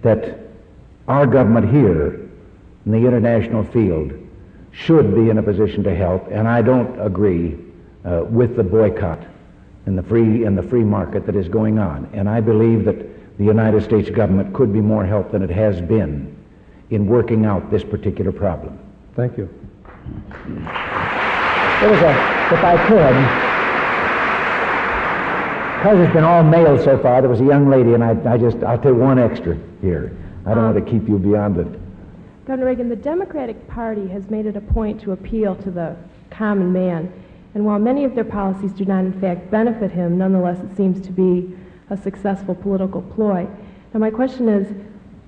that our government here in the international field should be in a position to help, and I don't agree with the boycott in the free market that is going on. And I believe that the United States government could be more help than it has been in working out this particular problem. Thank you. There was if I could, because it's been all male so far, there was a young lady, and I'll take one extra here. I don't want to keep you beyond it. Governor Reagan, the Democratic Party has made it a point to appeal to the common man. And while many of their policies do not in fact benefit him, nonetheless it seems to be a successful political ploy. Now my question is,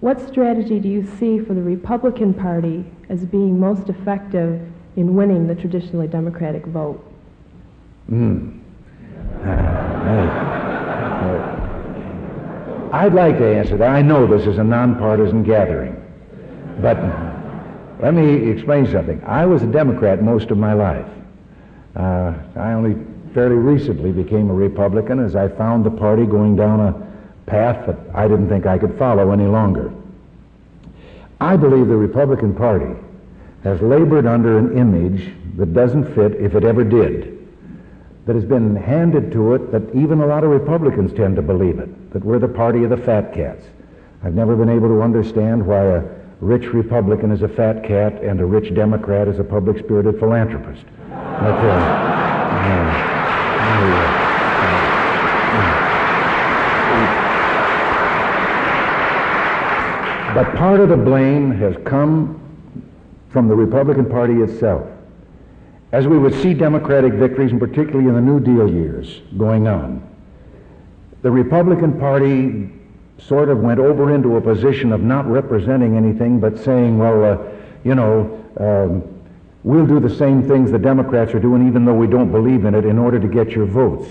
what strategy do you see for the Republican Party as being most effective in winning the traditionally Democratic vote? I'd like to answer that. I know this is a nonpartisan gathering, but let me explain something. I was a Democrat most of my life. I only fairly recently became a Republican as I found the party going down a path that I didn't think I could follow any longer. I believe the Republican Party has labored under an image that doesn't fit, if it ever did, that has been handed to it, that even a lot of Republicans tend to believe it, that we're the party of the fat cats. I've never been able to understand why a rich Republican is a fat cat and a rich Democrat is a public-spirited philanthropist. But part of the blame has come from the Republican Party itself. As we would see Democratic victories, and particularly in the New Deal years going on, the Republican Party sort of went over into a position of not representing anything but saying, well, we'll do the same things the Democrats are doing even though we don't believe in it in order to get your votes.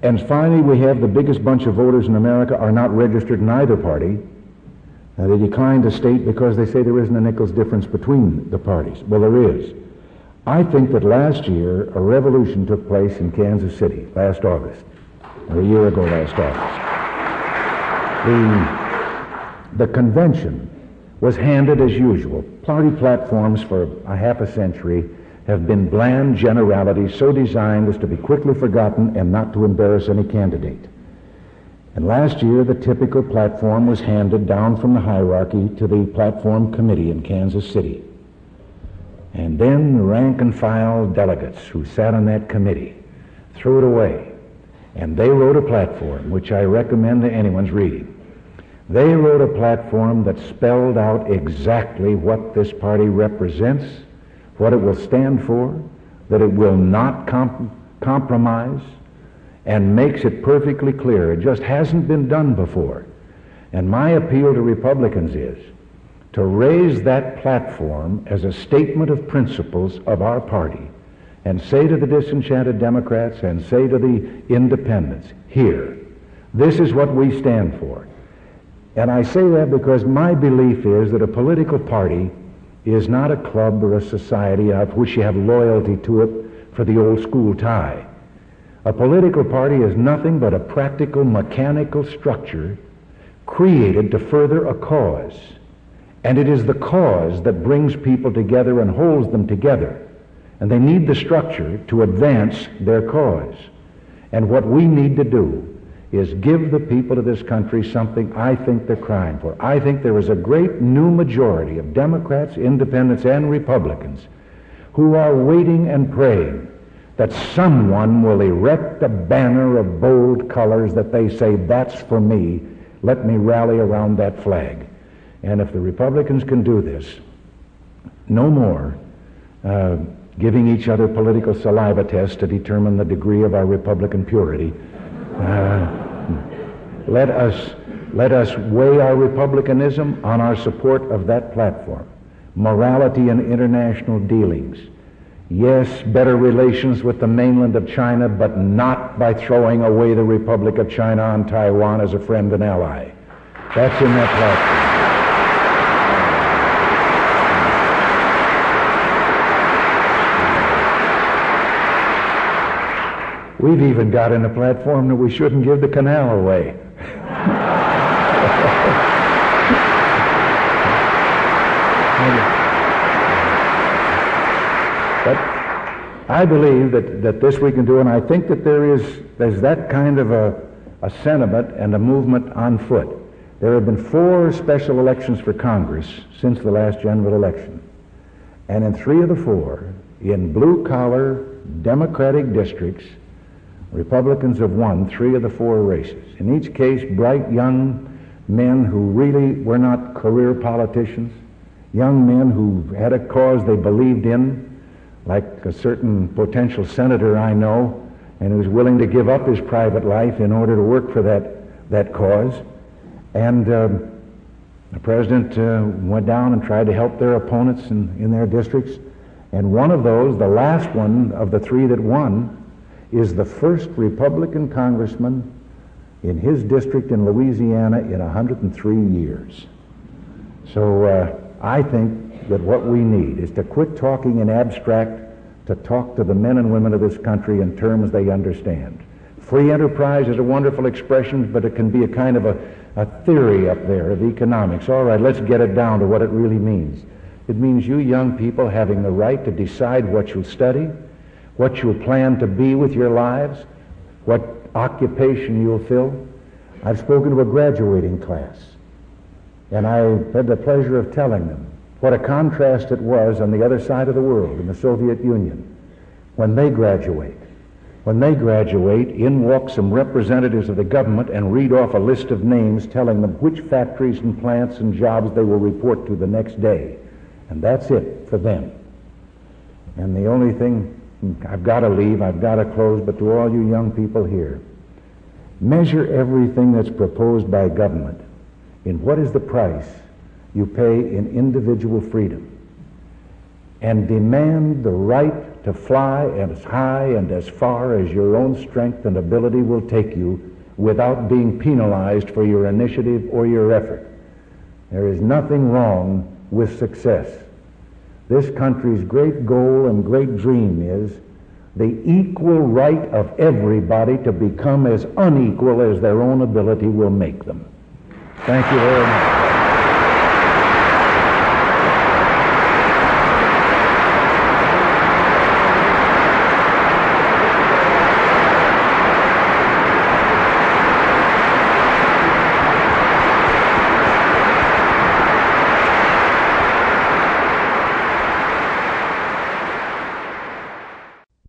And finally, we have the biggest bunch of voters in America are not registered in either party. They decline to state because they say there isn't a nickel's difference between the parties. Well, there is. I think that last year a revolution took place in Kansas City, last August, or a year ago last August. The convention was handed as usual. Party platforms for a half a century have been bland generalities so designed as to be quickly forgotten and not to embarrass any candidate. And last year, the typical platform was handed down from the hierarchy to the platform committee in Kansas City. And then the rank and file delegates who sat on that committee threw it away. And they wrote a platform, which I recommend to anyone's reading. They wrote a platform that spelled out exactly what this party represents, what it will stand for, that it will not compromise, and makes it perfectly clear. It just hasn't been done before. And my appeal to Republicans is to raise that platform as a statement of principles of our party and say to the disenchanted Democrats and say to the independents, here, this is what we stand for. And I say that because my belief is that a political party is not a club or a society of which you have loyalty to it for the old school tie. A political party is nothing but a practical, mechanical structure created to further a cause. And it is the cause that brings people together and holds them together. And they need the structure to advance their cause. And what we need to do is give the people of this country something I think they're crying for. I think there is a great new majority of Democrats, Independents, and Republicans who are waiting and praying that someone will erect a banner of bold colors that they say, that's for me, let me rally around that flag. And if the Republicans can do this, no more giving each other political saliva tests to determine the degree of our Republican purity. Let us weigh our republicanism on our support of that platform. Morality in international dealings. Yes, better relations with the mainland of China, but not by throwing away the Republic of China on Taiwan as a friend and ally. That's in that platform. We've even got in a platform that we shouldn't give the canal away. I believe that this we can do, and I think that there's that kind of a sentiment and a movement on foot. There have been 4 special elections for Congress since the last general election. And in 3 of the 4, in blue-collar Democratic districts, Republicans have won 3 of the 4 races. In each case, bright young men who really were not career politicians, young men who had a cause they believed in, like a certain potential senator I know, and who was willing to give up his private life in order to work for that cause. And the president went down and tried to help their opponents in their districts. And one of those, the last one of the 3 that won, is the first Republican congressman in his district in Louisiana in 103 years. So I think that what we need is to quit talking in abstract, to talk to the men and women of this country in terms they understand. Free enterprise is a wonderful expression, but it can be a kind of a theory up there of economics. All right, let's get it down to what it really means. It means you young people having the right to decide what you'll study, what you'll plan to be with your lives, what occupation you'll fill. I've spoken to a graduating class, and I had the pleasure of telling them what a contrast it was on the other side of the world, in the Soviet Union, when they graduate. When they graduate, in walk some representatives of the government and read off a list of names telling them which factories and plants and jobs they will report to the next day. And that's it for them. And the only thing, I've got to leave, I've got to close, but to all you young people here, measure everything that's proposed by government in what is the price you pay in individual freedom, and demand the right to fly as high and as far as your own strength and ability will take you without being penalized for your initiative or your effort. There is nothing wrong with success. This country's great goal and great dream is the equal right of everybody to become as unequal as their own ability will make them. Thank you very much.